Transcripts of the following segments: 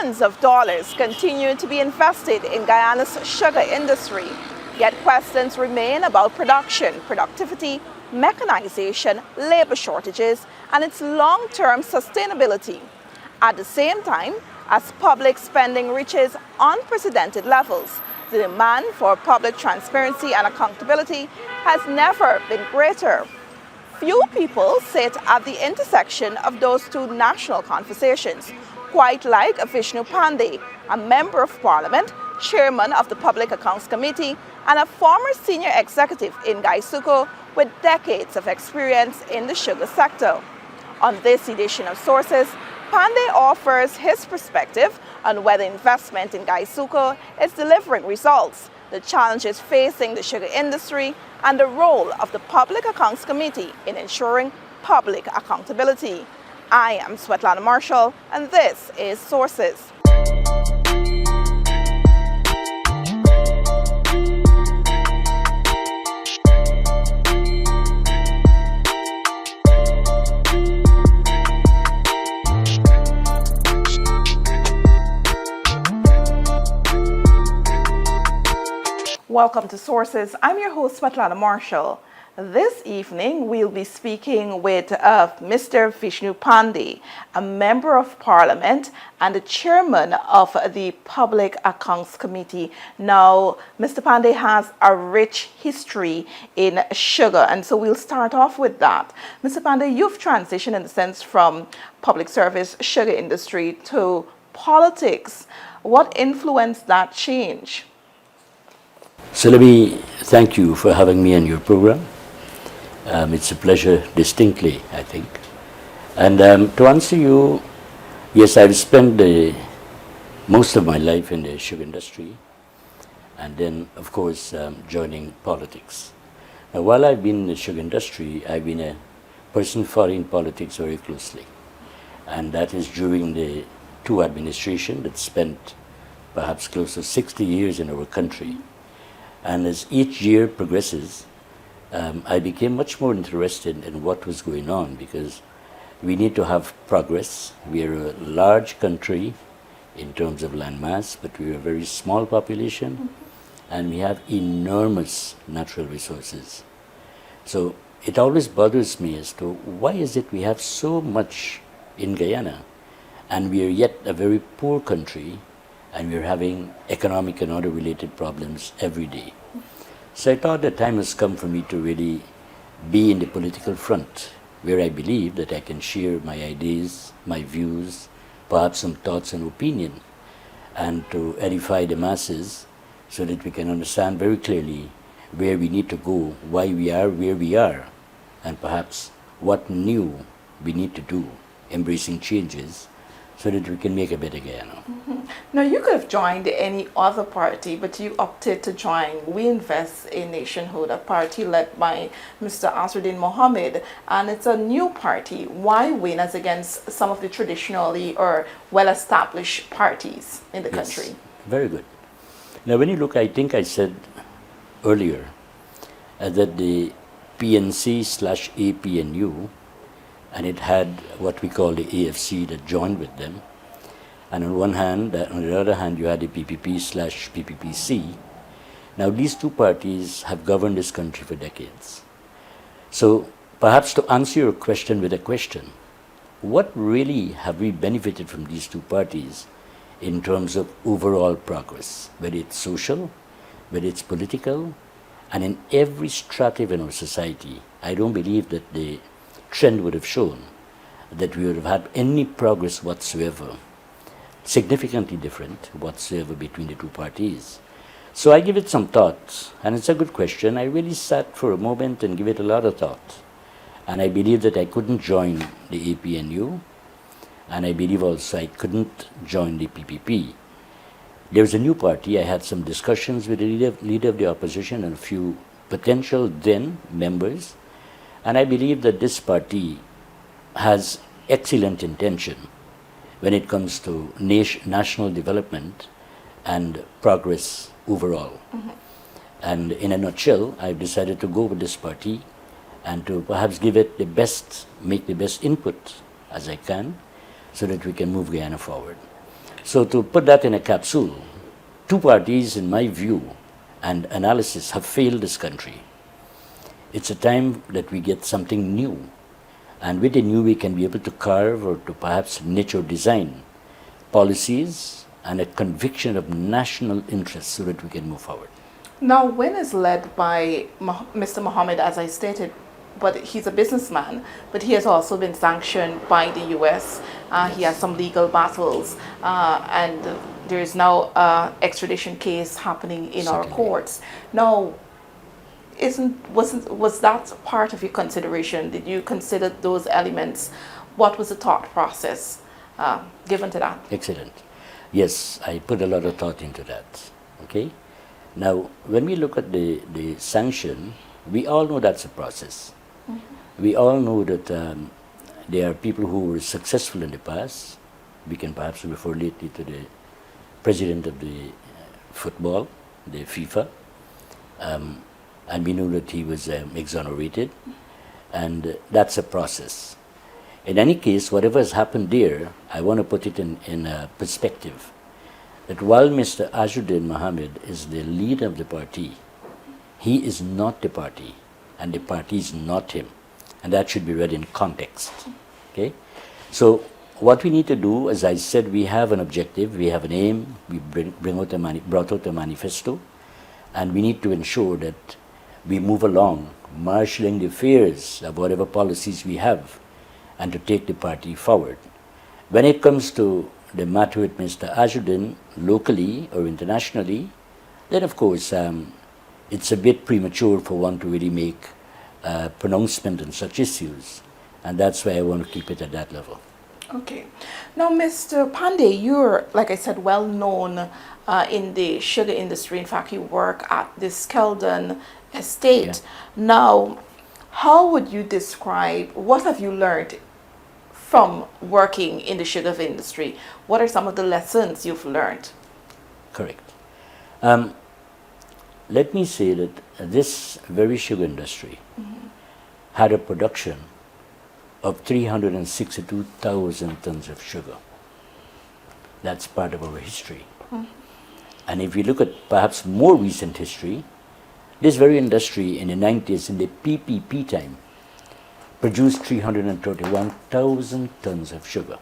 Billions of dollars continue to be invested in Guyana's sugar industry, yet questions remain about production, productivity, mechanization, labor shortages, and its long-term sustainability. At the same time, as public spending reaches unprecedented levels, the demand for public transparency and accountability has never been greater. Few people sit at the intersection of those two national conversations, quite like Vishnu Panday, a member of parliament, chairman of the Public Accounts Committee, and a former senior executive in Gaisuco with decades of experience in the sugar sector. On this edition of Sources, Panday offers his perspective on whether investment in Gaisuco is delivering results, the challenges facing the sugar industry, and the role of the Public Accounts Committee in ensuring public accountability. I am Svetlana Marshall, and this is Sources. Welcome to Sources. I'm your host, Svetlana Marshall. This evening, we'll be speaking with Mr. Vishnu Panday, a member of parliament and the chairman of the Public Accounts Committee. Now, Mr. Panday has a rich history in sugar, and so we'll start off with that. Mr. Panday, you've transitioned in the sense from public service, sugar industry to politics. What influenced that change? So let me thank you for having me on your program. It's a pleasure, distinctly, I think. And to answer you, yes, I've spent most of my life in the sugar industry, and then, of course, joining politics. Now, while I've been in the sugar industry, I've been a person following politics very closely. And that is during the two administrations that spent perhaps close to 60 years in our country. And as each year progresses, I became much more interested in what was going on, because we need to have progress. We are a large country in terms of land mass, but we are a very small population, and we have enormous natural resources. So it always bothers me as to why is it we have so much in Guyana, and we are yet a very poor country, and we're having economic and other related problems every day. So I thought the time has come for me to really be in the political front, where I believe that I can share my ideas, my views, perhaps some thoughts and opinion, and to edify the masses so that we can understand very clearly where we need to go, why we are where we are, and perhaps what new we need to do, embracing changes, so that we can make a better Guyana. Now, you could have joined any other party, but you opted to join We Invest in Nationhood, a party led by Mr. Azruddin Mohamed, and it's a new party. Why win as against some of the traditionally or well-established parties in the country? Very good. Now, when you look, I think I said earlier that the PNC/APNU, and it had what we call the AFC that joined with them. And on one hand, on the other hand, you had the PPP/PPPC. Now, these two parties have governed this country for decades. So perhaps to answer your question with a question, what really have we benefited from these two parties in terms of overall progress, whether it's social, whether it's political, and in every stratum in our society? I don't believe that the trend would have shown that we would have had any progress whatsoever, significantly different whatsoever between the two parties. So I give it some thought, and it's a good question. I really sat for a moment and give it a lot of thought. And I believe that I couldn't join the APNU, and I believe also I couldn't join the PPP. There was a new party. I had some discussions with the leader of the opposition and a few potential then members, and I believe that this party has excellent intention when it comes to national development and progress overall. And in a nutshell, I've decided to go with this party and to perhaps give it the best, make the best input as I can, so that we can move Guyana forward. So to put that in a capsule, two parties, in my view and analysis, have failed this country. It's a time that we get something new. And with the new, we can be able to carve or to perhaps niche or design policies and a conviction of national interest so that we can move forward. Now, WIN is led by Mr. Mohamed, as I stated, but he's a businessman, but he has also been sanctioned by the US. He has some legal battles, and there is now an extradition case happening in our courts. Now, was that part of your consideration? Did you consider those elements? What was the thought process given to that? Excellent. Yes, I put a lot of thought into that. Okay. Now, when we look at the sanction, we all know that's a process. Mm-hmm. We all know that there are people who were successful in the past. We can perhaps refer lately to the president of the football, the FIFA, and we know that he was exonerated, and that's a process. In any case, whatever has happened there, I want to put it in perspective. That while Mr. Azruddin Mohamed is the leader of the party, he is not the party, and the party is not him. And that should be read in context. Okay? So what we need to do, as I said, we have an objective, we have an aim, we brought out a manifesto, and we need to ensure that we move along, marshalling the affairs of whatever policies we have, and to take the party forward. When it comes to the matter with Mr. Azruddin, locally or internationally, then of course it's a bit premature for one to really make a pronouncement on such issues, and that's why I want to keep it at that level. Okay. Now, Mr. Panday, you're, like I said, well known in the sugar industry. In fact, you work at the Skeldon estate. Yeah. Now, how would you describe, what have you learned from working in the sugar industry? What are some of the lessons you've learned? Correct. Let me say that this very sugar industry had a production of 362,000 tons of sugar. That's part of our history. And if you look at perhaps more recent history, this very industry in the 90s, in the PPP time, produced 331,000 tons of sugar.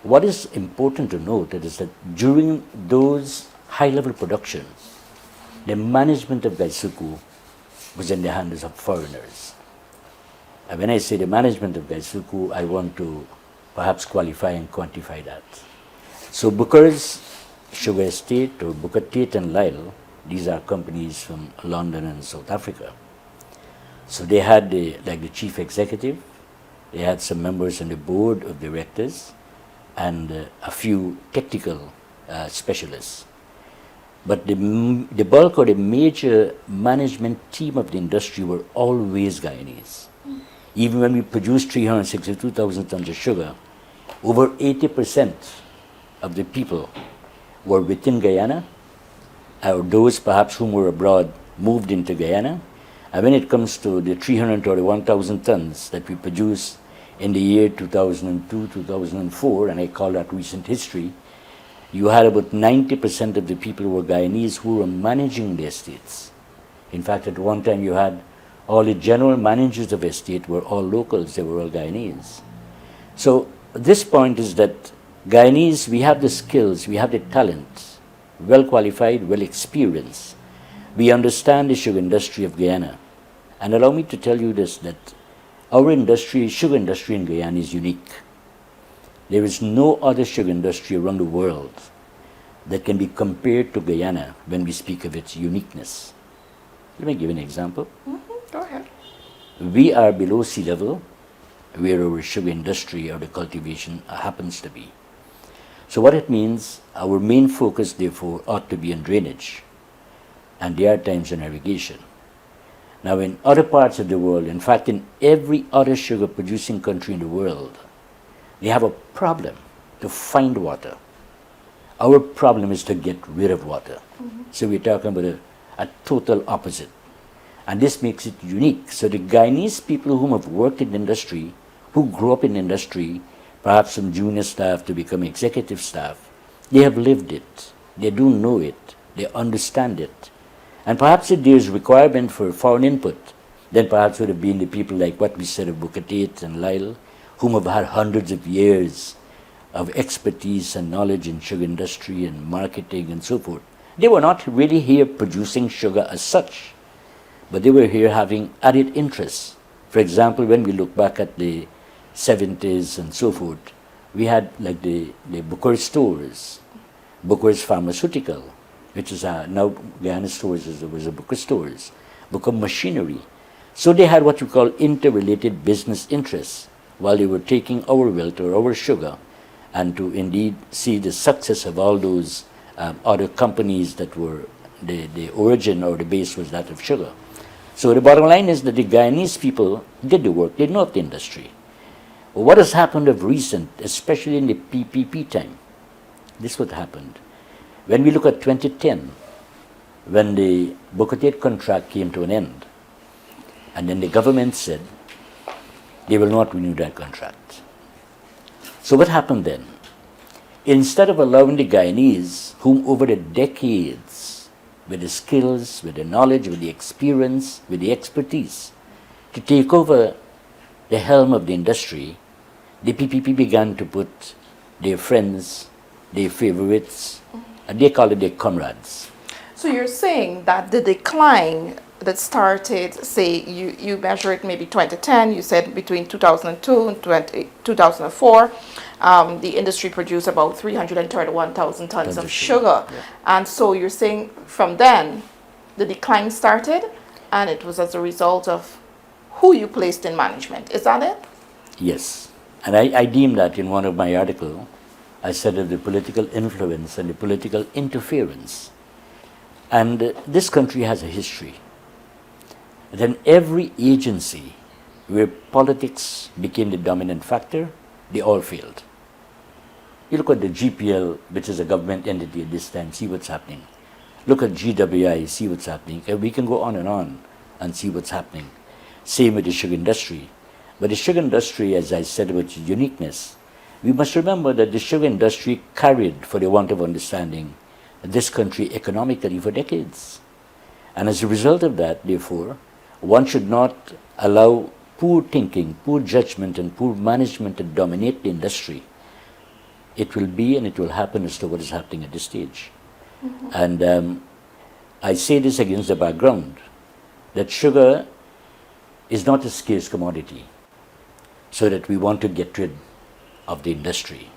What is important to note is that during those high-level productions, the management of Gaisuku was in the hands of foreigners. And when I say the management of Gaisuku, I want to perhaps qualify and quantify that. So Booker's Sugar Estate, or Booker Tate and Lyle, these are companies from London and South Africa. So they had the chief executive, they had some members on the board of directors, and a few technical specialists. But the bulk or the major management team of the industry were always Guyanese. Even when we produced 362,000 tons of sugar, over 80% of the people were within Guyana, or those perhaps whom were abroad moved into Guyana. And when it comes to the 331,000 tons that we produced in the year 2002, 2004, and I call that recent history, you had about 90% of the people who were Guyanese who were managing the estates. In fact, at one time you had all the general managers of estate were all locals, they were all Guyanese. So this point is that Guyanese, we have the skills, we have the talent, well qualified, well experienced. We understand the sugar industry of Guyana. And allow me to tell you this, that our industry, sugar industry in Guyana is unique. There is no other sugar industry around the world that can be compared to Guyana when we speak of its uniqueness. Let me give an example. Go ahead. We are below sea level where our sugar industry or the cultivation happens to be. So what it means, our main focus therefore ought to be on drainage, and there are times on irrigation. Now in other parts of the world, in fact in every other sugar producing country in the world, they have a problem to find water. Our problem is to get rid of water. So we're talking about a total opposite. And this makes it unique. So the Guyanese people whom have worked in the industry, who grew up in the industry, perhaps from junior staff to become executive staff, they have lived it. They do know it. They understand it. And perhaps if there is requirement for foreign input, then perhaps would have been the people like what we said of Booker Tate and Lyle, whom have had hundreds of years of expertise and knowledge in sugar industry and marketing and so forth. They were not really here producing sugar as such, but they were here having added interests. For example, when we look back at the 70s and so forth, we had like the Booker stores, Booker's Pharmaceutical, which is now Guyana stores was a Booker stores, Booker Machinery. So they had what we call interrelated business interests while they were taking our wealth or our sugar, and to indeed see the success of all those other companies that were the origin or the base was that of sugar. So the bottom line is that the Guyanese people did the work, they know the industry. What has happened of recent, especially in the PPP time, this is what happened. When we look at 2010, when the Booker Tate contract came to an end, and then the government said they will not renew that contract. So what happened then? Instead of allowing the Guyanese, whom over the decades, with the skills, with the knowledge, with the experience, with the expertise, to take over the helm of the industry, the PPP began to put their friends, their favorites, and they call it their comrades. So you're saying that the decline that started, say, you measure it maybe 2010, you said between 2002 and 2004, the industry produced about 331,000 tons of sugar. Yeah. And so you're saying from then, the decline started, and it was as a result of who you placed in management. Is that it? Yes. And I deem that in one of my articles, I said of the political influence and the political interference. And this country has a history. Then every agency where politics became the dominant factor, they all failed. You look at the GPL, which is a government entity at this time, see what's happening. Look at GWI, see what's happening. And we can go on and see what's happening. Same with the sugar industry. But the sugar industry, as I said about its uniqueness, we must remember that the sugar industry carried, for the want of understanding, this country economically for decades. And as a result of that, therefore, one should not allow poor thinking, poor judgment, and poor management to dominate the industry. It will be and it will happen as to what is happening at this stage. Mm-hmm. And I say this against the background that sugar is not a scarce commodity, so that we want to get rid of the industry.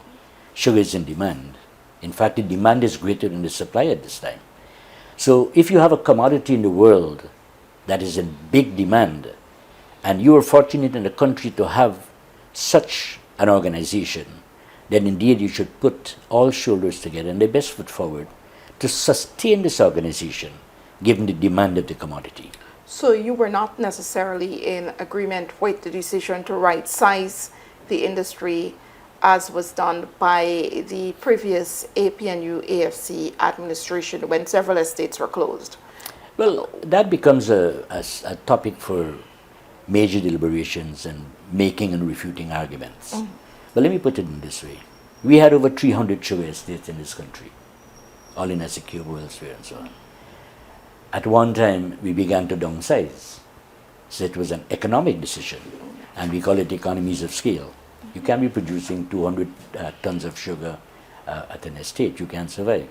Sugar is in demand. In fact, the demand is greater than the supply at this time. So if you have a commodity in the world that is in big demand, and you are fortunate in the country to have such an organization, then indeed you should put all shoulders together and the best foot forward to sustain this organization, given the demand of the commodity. So you were not necessarily in agreement with the decision to right-size the industry as was done by the previous APNU-AFC administration when several estates were closed? Well, that becomes a topic for major deliberations and making and refuting arguments. Mm. But let me put it in this way. We had over 300 sugar estates in this country, all in Essequibo, elsewhere, and so on. At one time, we began to downsize. So it was an economic decision, and we call it economies of scale. You can't be producing 200 tons of sugar at an estate. You can't survive.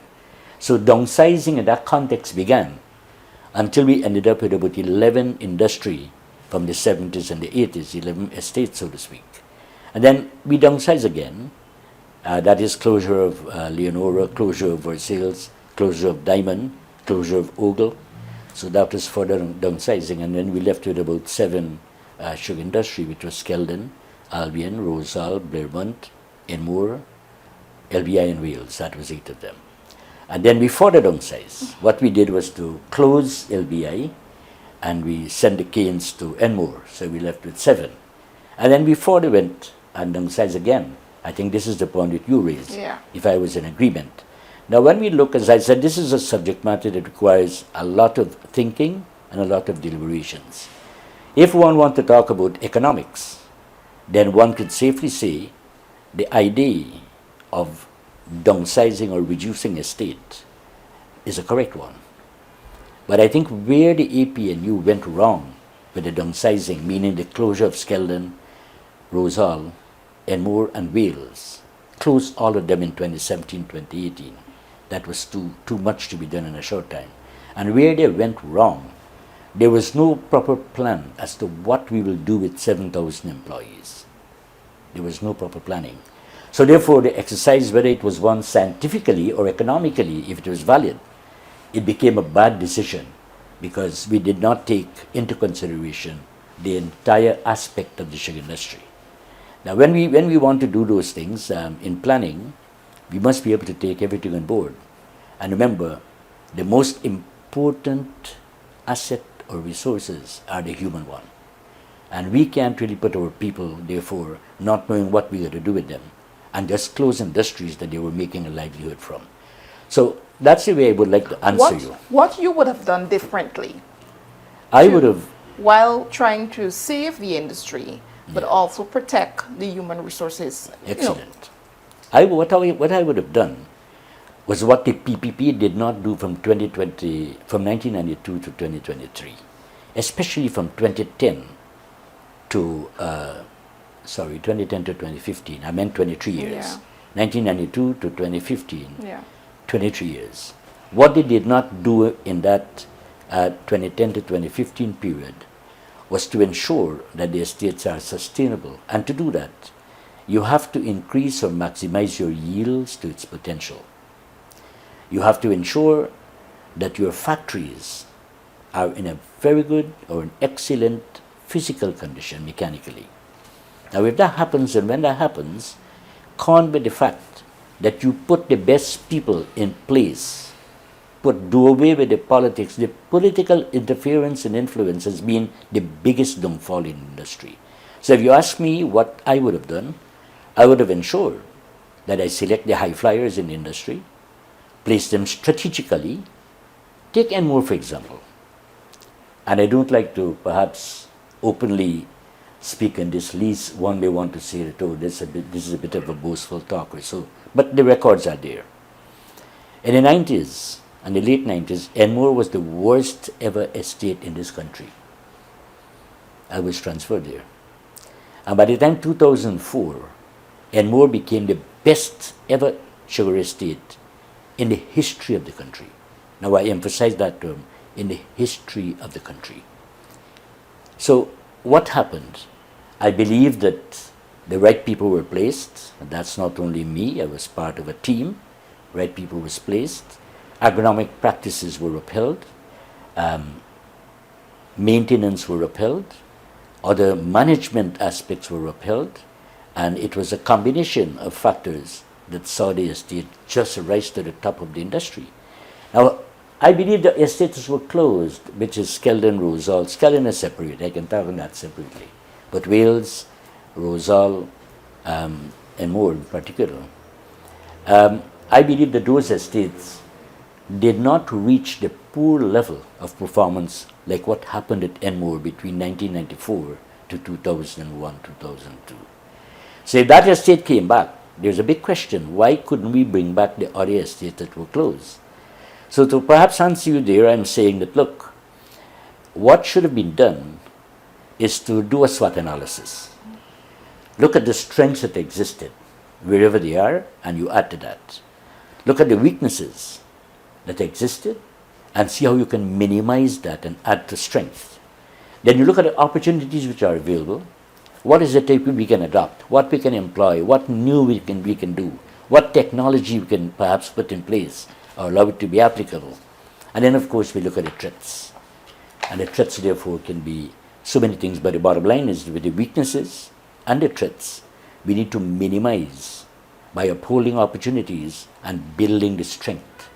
So downsizing in that context began until we ended up with about 11 industry from the 70s and the 80s, 11 estates, so to speak. And then we downsized again. That is closure of Leonora, closure of Versailles, closure of Diamond, closure of Ogle. So that was further downsizing. And then we left with about 7 sugar industry, which was Skeldon, Albion, Rosal, Blairmont, Enmore, LBI, and Wales. That was 8 of them. And then we further downsized. What we did was to close LBI, and we sent the canes to Enmore. So we left with 7. And then we further went and downsized again. I think this is the point that you raised, if I was in agreement. Now, when we look, as I said, this is a subject matter that requires a lot of thinking and a lot of deliberations. If one wants to talk about economics, then one could safely say the idea of downsizing or reducing estate is a correct one. But I think where the APNU went wrong with the downsizing, meaning the closure of Skeldon, Rosal, Enmore and Wales, closed all of them in 2017, 2018. That was too much to be done in a short time. And where they went wrong, there was no proper plan as to what we will do with 7,000 employees. There was no proper planning. So therefore, the exercise, whether it was one scientifically or economically, if it was valid, it became a bad decision because we did not take into consideration the entire aspect of the sugar industry. Now, when we want to do those things in planning, we must be able to take everything on board. And remember, the most important asset or resources are the human one. And we can't really put our people, therefore, not knowing what we are to do with them, and just close industries that they were making a livelihood from. So that's the way I would like to answer you. What you would have done differently? I would have... While trying to save the industry, but also protect the human resources. Excellent. What I would have done was what the PPP did not do from 1992 to 2023, especially from 2010 to 2015. I meant 23 years. Yeah. 1992 to 2015, Yeah. 23 years. What they did not do in that 2010 to 2015 period was to ensure that the estates are sustainable. And to do that, you have to increase or maximize your yields to its potential. You have to ensure that your factories are in a very good or an excellent physical condition mechanically. Now, if that happens and when that happens, count with the fact that you put the best people in place, do away with the politics. The political interference and influence has been the biggest downfall in industry. So if you ask me what I would have done, I would have ensured that I select the high flyers in the industry, place them strategically. Take Enmore, for example. And I don't like to perhaps openly speak in this, least one may want to say that, oh, this is a bit of a boastful talk or so. But the records are there. In the 90s, and the late 90s, Enmore was the worst ever estate in this country. I was transferred there. And by the time 2004, Enmore became the best ever sugar estate in the history of the country. Now I emphasize that term, in the history of the country. So what happened? I believe that the right people were placed, and that's not only me, I was part of a team, right people was placed, agronomic practices were upheld, maintenance were upheld, other management aspects were upheld, and it was a combination of factors that saw the estate just rise to the top of the industry. Now, I believe the estates were closed, which is Skeldon, Rosal. Skeldon is separate, I can talk on that separately. But Wales, Rosal, and more in particular, I believe that those estates did not reach the poor level of performance like what happened at Enmore between 1994 to 2001, 2002. So if that estate came back, there's a big question, why couldn't we bring back the other estates that were closed? So to perhaps answer you there, I'm saying that, look, what should have been done is to do a SWOT analysis. Look at the strengths that existed, wherever they are, and you add to that. Look at the weaknesses that existed, and see how you can minimize that and add to strength. Then you look at the opportunities which are available. What is it that we can adopt? What we can employ? What new we can do? What technology we can perhaps put in place or allow it to be applicable? And then, of course, we look at the threats. And the threats, therefore, can be so many things. But the bottom line is, with the weaknesses and the threats, we need to minimize by upholding opportunities and building the strength.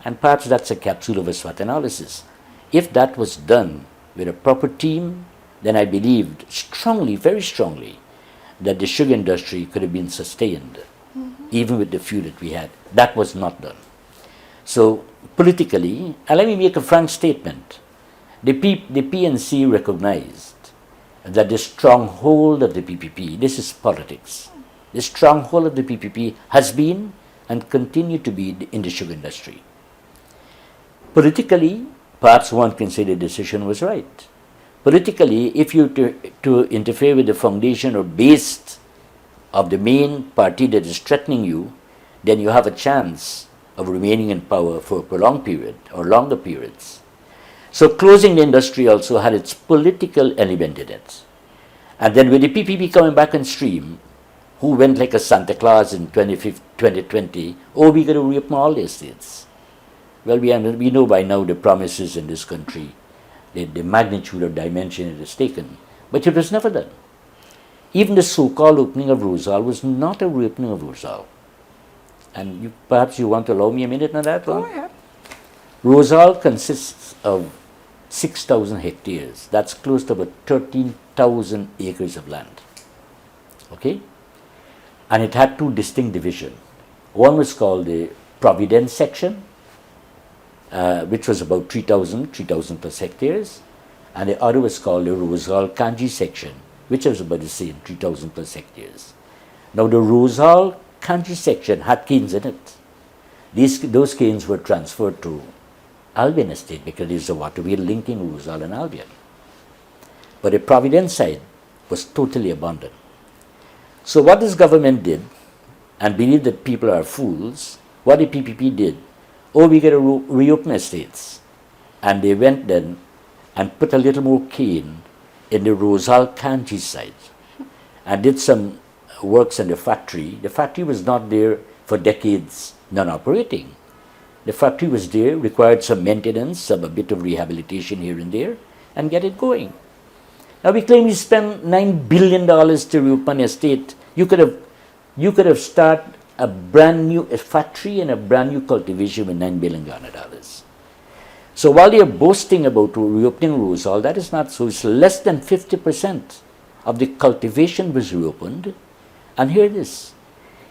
And perhaps that's a capsule of a SWOT analysis. If that was done with a proper team, then I believed strongly, very strongly, that the sugar industry could have been sustained, even with the few that we had. That was not done. So politically, and let me make a frank statement, the PNC recognized that the stronghold of the PPP, this is politics, the stronghold of the PPP has been and continue to be in the sugar industry. Politically, perhaps one can say the decision was right. Politically, if you to interfere with the foundation or base of the main party that is threatening you, then you have a chance of remaining in power for a prolonged period or longer periods. So closing the industry also had its political element in it. And then with the PPP coming back on stream, who went like a Santa Claus in 2020, oh, we're going to reopen all the estates. Well, we know by now the promises in this country, the magnitude or dimension it has taken, but it was never done. Even the so-called opening of Rosal was not a reopening of Rosal. And perhaps you want to allow me a minute on that one? Go ahead. Rosal consists of 6,000 hectares. That's close to about 13,000 acres of land. Okay? And it had two distinct divisions. One was called the Providence section, which was about 3,000 plus hectares. And the other was called the Rosal Kanji section, which was about the same, 3,000 plus hectares. Now the Rosal Kanji section had canes in it. Those canes were transferred to Albion Estate because there's a waterway linking Rosal and Albion. But the Providence side was totally abandoned. So what this government did, and believed that people are fools, what the PPP did, oh, we got to reopen estates. And they went then and put a little more cane in the Rosal Kanji side and did some works in the factory. The factory was not there for decades, non-operating. The factory was there, required some maintenance, a bit of rehabilitation here and there, and get it going. Now we claim we spent $9 billion to reopen estate. You could have started a brand new factory and a brand new cultivation with $9 billion Ghana. So while they are boasting about reopening Rosal, that is not so. It's less than 50% of the cultivation was reopened. And here it is.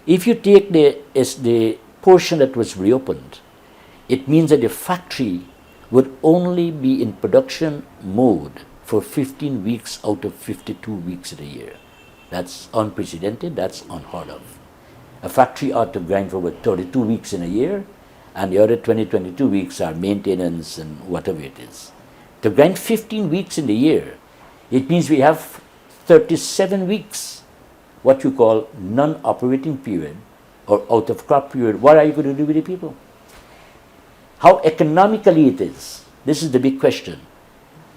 If you take the portion that was reopened, it means that the factory would only be in production mode for 15 weeks out of 52 weeks of the year. That's unprecedented, that's unheard of. A factory ought to grind for about 32 weeks in a year, and the other 22 weeks are maintenance and whatever it is. To grind 15 weeks in the year, it means we have 37 weeks, what you call non-operating period or out of crop period. What are you going to do with the people? How economically it is, this is the big question.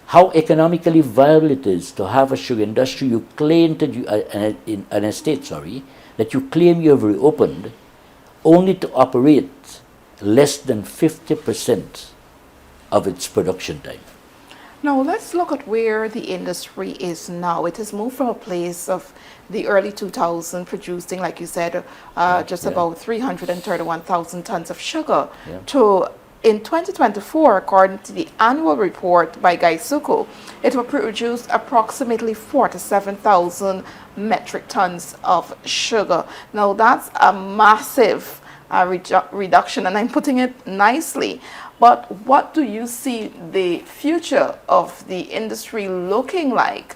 How economically viable it is to have a sugar industry you claim in an estate, that you claim you have reopened, only to operate less than 50% of its production time. Now let's look at where the industry is now. It has moved from a place of the early 2000s producing, like you said, about 331,000 tons of sugar to in 2024, according to the annual report by Gaisuku, it will produce approximately 47,000 metric tons of sugar. Now that's a massive reduction, and I'm putting it nicely. But what do you see the future of the industry looking like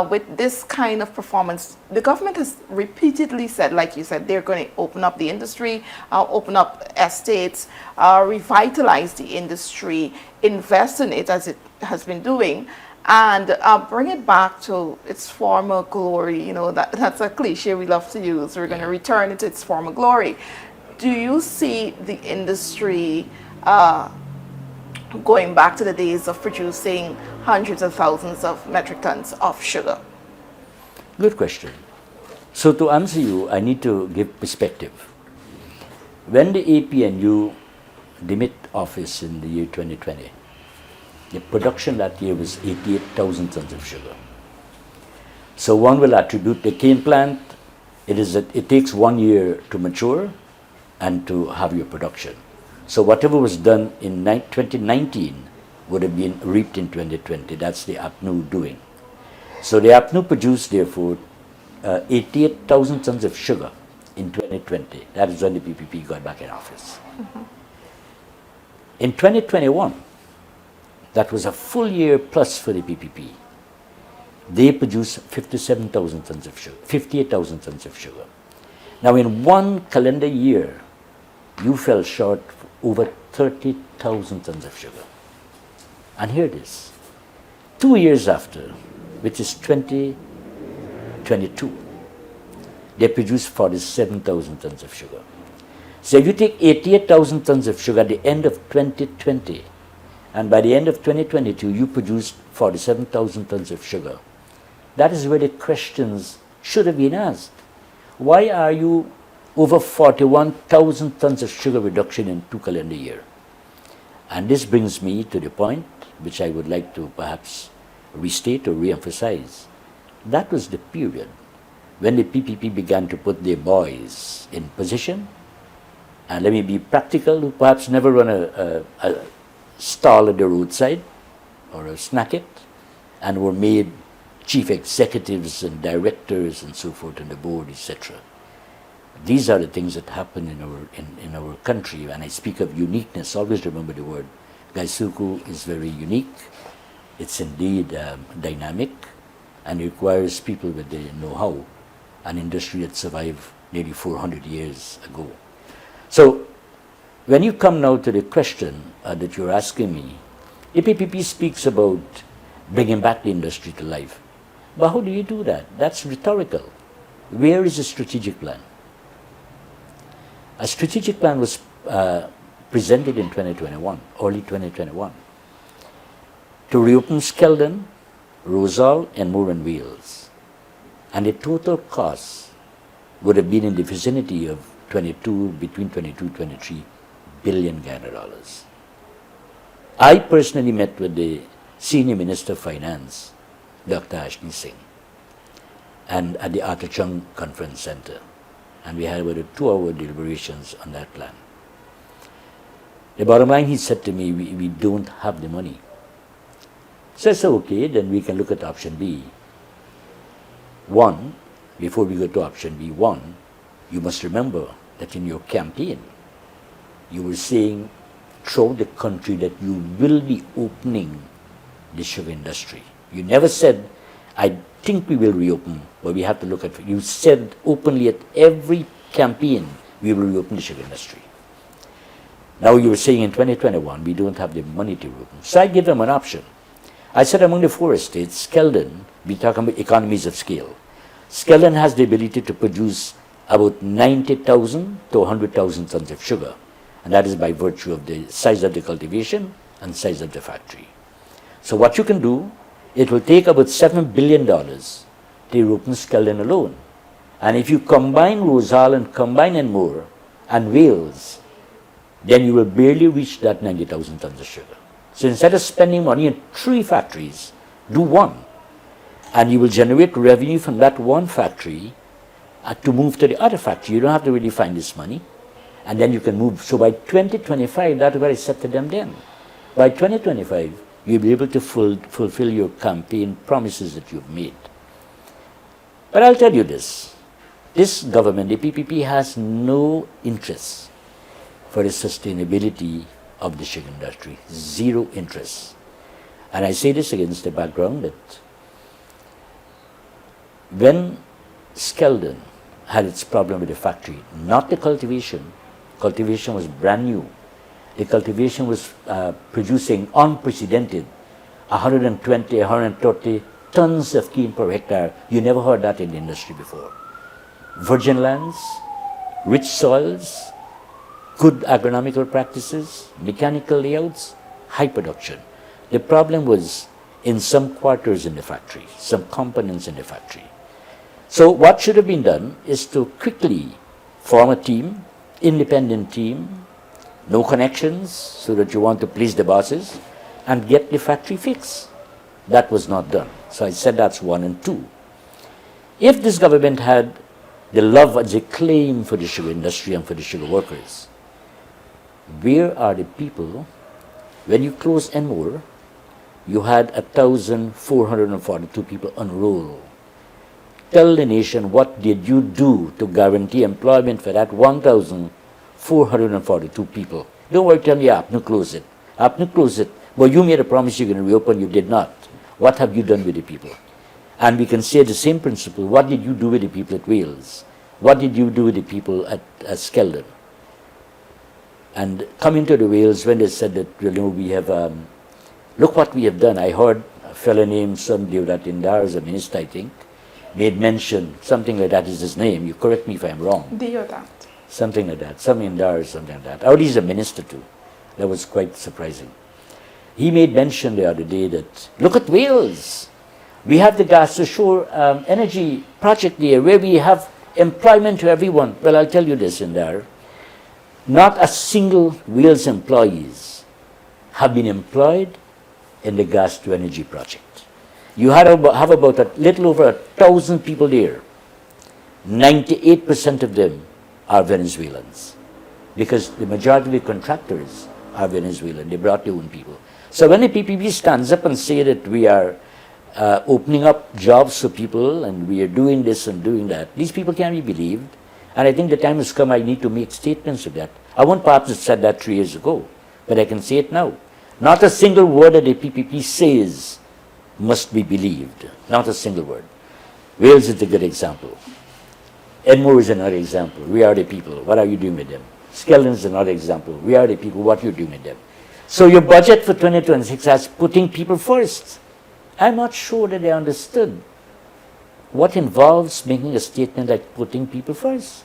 with this kind of performance? The government has repeatedly said, like you said, they're going to open up the industry, open up estates, revitalize the industry, invest in it as it has been doing, and bring it back to its former glory. You know, that's a cliche we love to use. We're going to return it to its former glory. Do you see the industry going back to the days of producing hundreds of thousands of metric tons of sugar? Good question. So to answer you, I need to give perspective. When the APNU demit office in the year 2020, the production that year was 88,000 tons of sugar. So one will attribute the cane plant, it takes 1 year to mature and to have your production. So whatever was done in 2019 would have been reaped in 2020. That's the APNU doing. So the APNU produced, therefore, 88,000 tons of sugar in 2020. That is when the PPP got back in office. Mm-hmm. In 2021, that was a full year plus for the PPP. They produced 57,000 tons of sugar, 58,000 tons of sugar. Now, in one calendar year, you fell short over 30,000 tons of sugar. And here it is. 2 years after, which is 2022, they produced 47,000 tons of sugar. So if you take 88,000 tons of sugar at the end of 2020, and by the end of 2022, you produced 47,000 tons of sugar, that is where the questions should have been asked. Why are you over 41,000 tons of sugar reduction in 2 calendar year? And this brings me to the point which I would like to perhaps restate or re-emphasize. That was the period when the PPP began to put their boys in position, and let me be practical, who perhaps never run a stall at the roadside or a snack it, and were made chief executives and directors and so forth on the board, etc. These are the things that happen in our country. When I speak of uniqueness, always remember the word. Gaisuku is very unique. It's indeed dynamic, and requires people with the know-how, an industry that survived nearly 400 years ago. So, when you come now to the question that you're asking me, the PPP speaks about bringing back the industry to life. But how do you do that? That's rhetorical. Where is the strategic plan? A strategic plan was presented in 2021, early 2021, to reopen Skeldon, Rosal, and Moore and Wales. And the total cost would have been in the vicinity of between 23 billion Guyana dollars. I personally met with the Senior Minister of Finance, Dr. Ashley Singh, and at the Arthur Chung Conference Center. And we had about 2-hour deliberations on that plan. The bottom line, he said to me, we don't have the money. So I said, okay, then we can look at option B. One, before we go to option B, one, you must remember that in your campaign, you were saying throughout the country that you will be opening the sugar industry. You never said, I think we will reopen, but we have to look at it. You said openly at every campaign, we will reopen the sugar industry. Now you were saying in 2021, we don't have the money to reopen. So I gave them an option. I said among the 4 estates, Skeldon, we talk about economies of scale. Skeldon has the ability to produce about 90,000 to 100,000 tons of sugar. And that is by virtue of the size of the cultivation and size of the factory. So what you can do, it will take about $7 billion to reopen Skeldon alone. And if you combine Rosal and combine Enmore and Wales, then you will barely reach that 90,000 tons of sugar. So instead of spending money in 3 factories, do 1. And you will generate revenue from that 1 factory to move to the other factory. You don't have to really find this money. And then you can move. So by 2025, that's what I said to them then. By 2025, you'll be able to fulfill your campaign promises that you've made. But I'll tell you this. This government, the PPP, has no interest for the sustainability of the sugar industry. 0 interest. And I say this against the background that when Skeldon had its problem with the factory, not the cultivation. Cultivation was brand new. The cultivation was producing unprecedented 120, 130 tons of cane per hectare. You never heard that in the industry before. Virgin lands, rich soils, good agronomical practices, mechanical layouts, high production. The problem was in some quarters in the factory, some components in the factory. So what should have been done is to quickly form a team, independent team, no connections, so that you want to please the bosses, and get the factory fixed. That was not done. So I said that's 1 and 2. If this government had the love and the claim for the sugar industry and for the sugar workers, where are the people? When you closed Enmore, you had 1,442 people enrolled. Tell the nation, what did you do to guarantee employment for that 1,442 people? Don't worry, tell me, APNU close it. APNU close it. Well, you made a promise you're going to reopen, you did not. What have you done with the people? And we can say the same principle. What did you do with the people at Wales? what did you do with the people at Skeldon? And coming to the Wales when they said that, we have, look what we have done. I heard a fellow named Deodat Indar, as a minister, I think, made mention, something like that is his name. You correct me if I'm wrong. Deodat. Something like that. Some Indar or something like that. Or he's a minister too. That was quite surprising. He made mention the other day that, look at Wales. We have the gas to shore energy project there where we have employment to everyone. Well, I'll tell you this, Indar. Not a single Wales employees have been employed in the gas to energy project. You have about a little over 1,000 people there. 98% of them are Venezuelans because the majority of the contractors are Venezuelan. They brought their own people. So when the PPP stands up and say that we are opening up jobs for people and we are doing this and doing that, these people can't be believed. And I think the time has come I need to make statements of that. I won't perhaps have said that 3 years ago, but I can say it now. Not a single word that the PPP says must be believed. Not a single word. Wales is a good example. Enmore is another example. We are the people. What are you doing with them? Skeldon is another example. We are the people. What are you doing with them? So your budget for 2026 has putting people first. I'm not sure that they understood what involves making a statement like putting people first.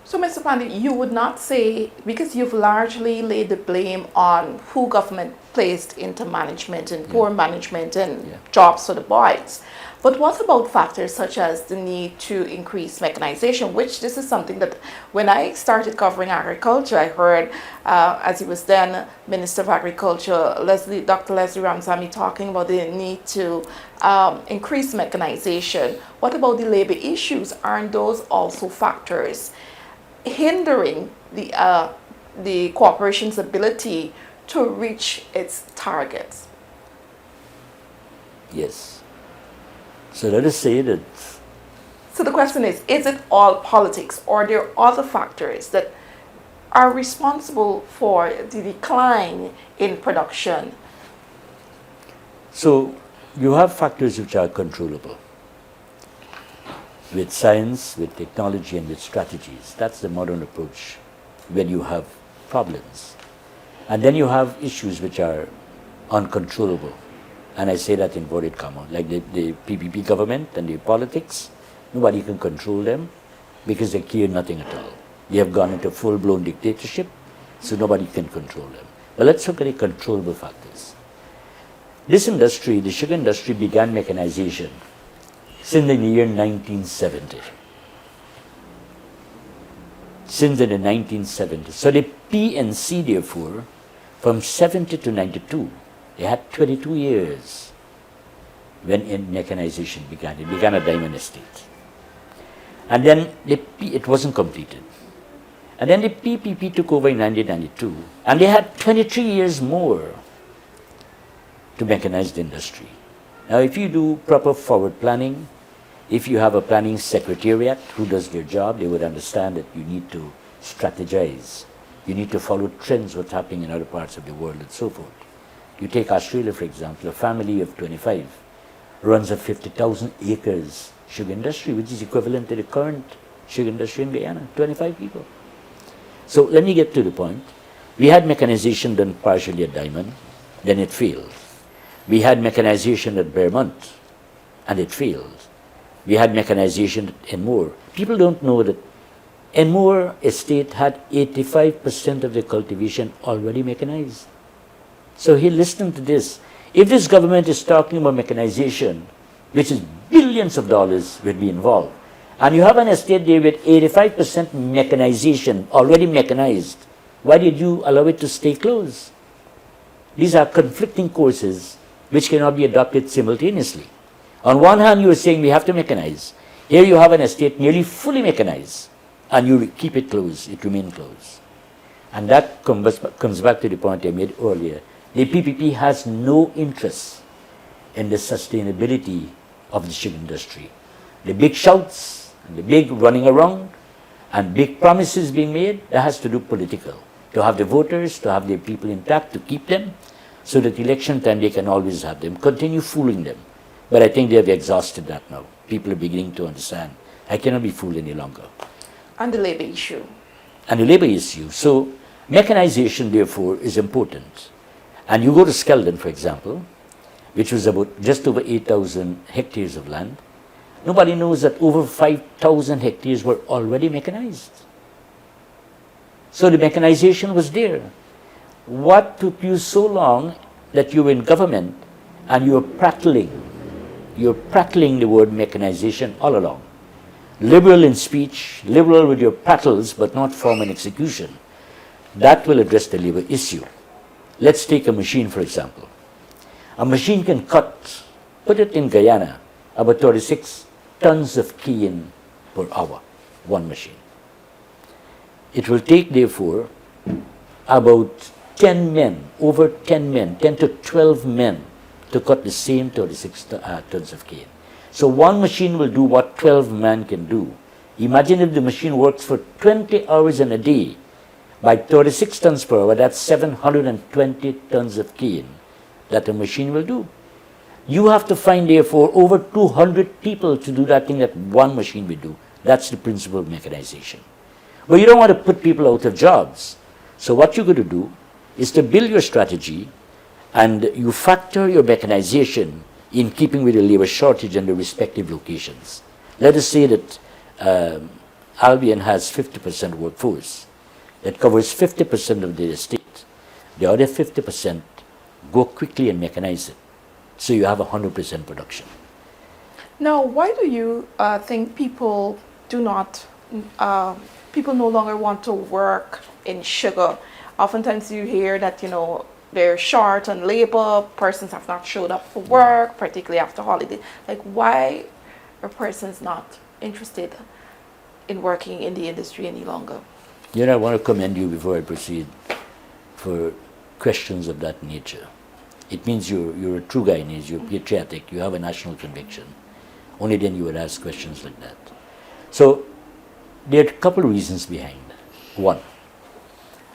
So, Mr. Panday, you would not say, because you've largely laid the blame on who government placed into management and poor management and jobs for the boys. But what about factors such as the need to increase mechanization, which this is something that when I started covering agriculture, I heard, as he was then Minister of Agriculture, Dr. Leslie Ramsamy, talking about the need to increase mechanization. What about the labor issues? Aren't those also factors hindering the corporation's ability to reach its targets? Yes. So let us say that. So the question is it all politics, or are there other factors that are responsible for the decline in production? So you have factors which are controllable. With science, with technology, and with strategies. That's the modern approach when you have problems. And then you have issues which are uncontrollable. And I say that in inverted commas, like the PPP government and the politics. Nobody can control them because they care nothing at all. They have gone into full-blown dictatorship, so nobody can control them. But let's look at the controllable factors. This industry, the sugar industry, began mechanization since the year 1970. Since the 1970s. So the PNC, therefore, from 70 to 92, they had 22 years when mechanization began. It began a diamond estate. And then it wasn't completed. And then the PPP took over in 1992, and they had 23 years more to mechanize the industry. Now, if you do proper forward planning, if you have a planning secretariat who does their job, they would understand that you need to strategize. You need to follow trends, what's happening in other parts of the world and so forth. You take Australia, for example, a family of 25 runs a 50,000 acres sugar industry, which is equivalent to the current sugar industry in Guyana, 25 people. So let me get to the point. We had mechanization done partially at Diamond, then it failed. We had mechanization at Beaumont, and it failed. We had mechanization at Enmore. People don't know that Enmore estate had 85% of the cultivation already mechanized. So he listened to this. If this government is talking about mechanization, which is billions of dollars will be involved, and you have an estate there with 85% mechanization, already mechanized, why did you allow it to stay closed? These are conflicting courses which cannot be adopted simultaneously. On one hand, you are saying we have to mechanize. Here you have an estate nearly fully mechanized, and you keep it closed, it remains closed. And that comes back to the point I made earlier. The PPP has no interest in the sustainability of the sugar industry. The big shouts, and the big running around, and big promises being made, that has to do political. To have the voters, to have their people intact, to keep them, so that election time they can always have them. Continue fooling them. But I think they have exhausted that now. People are beginning to understand. I cannot be fooled any longer. And the labor issue. And the labor issue. So mechanization, therefore, is important. And you go to Skeldon, for example, which was about just over 8,000 hectares of land. Nobody knows that over 5,000 hectares were already mechanized. So the mechanization was there. What took you so long that you were in government and you're prattling the word mechanization all along? Liberal in speech, liberal with your prattles, but not form and execution. That will address the labor issue. Let's take a machine, for example. A machine can cut, put it in Guyana, about 36 tons of cane per hour, one machine. It will take, therefore, about 10 men, over 10 men, 10 to 12 men to cut the same 36 tons of cane. So one machine will do what 12 men can do. Imagine if the machine works for 20 hours in a day. By 36 tons per hour, that's 720 tons of cane that a machine will do. You have to find, therefore, over 200 people to do that thing that one machine will do. That's the principle of mechanization. But you don't want to put people out of jobs. So what you're going to do is to build your strategy, and you factor your mechanization in keeping with the labor shortage in the respective locations. Let us say that Albion has 50% workforce. That covers 50% of the estate. The other 50% go quickly and mechanize it. So you have 100% production. Now, why do you think people do not, people no longer want to work in sugar? Oftentimes you hear that, you know, they're short on labor, persons have not showed up for work, particularly after holiday. Like, why are persons not interested in working in the industry any longer? You know, I want to commend you before I proceed for questions of that nature. It means you're a true Guyanese, you're patriotic, you have a national conviction. Only then you would ask questions like that. So, there are a couple of reasons behind. One,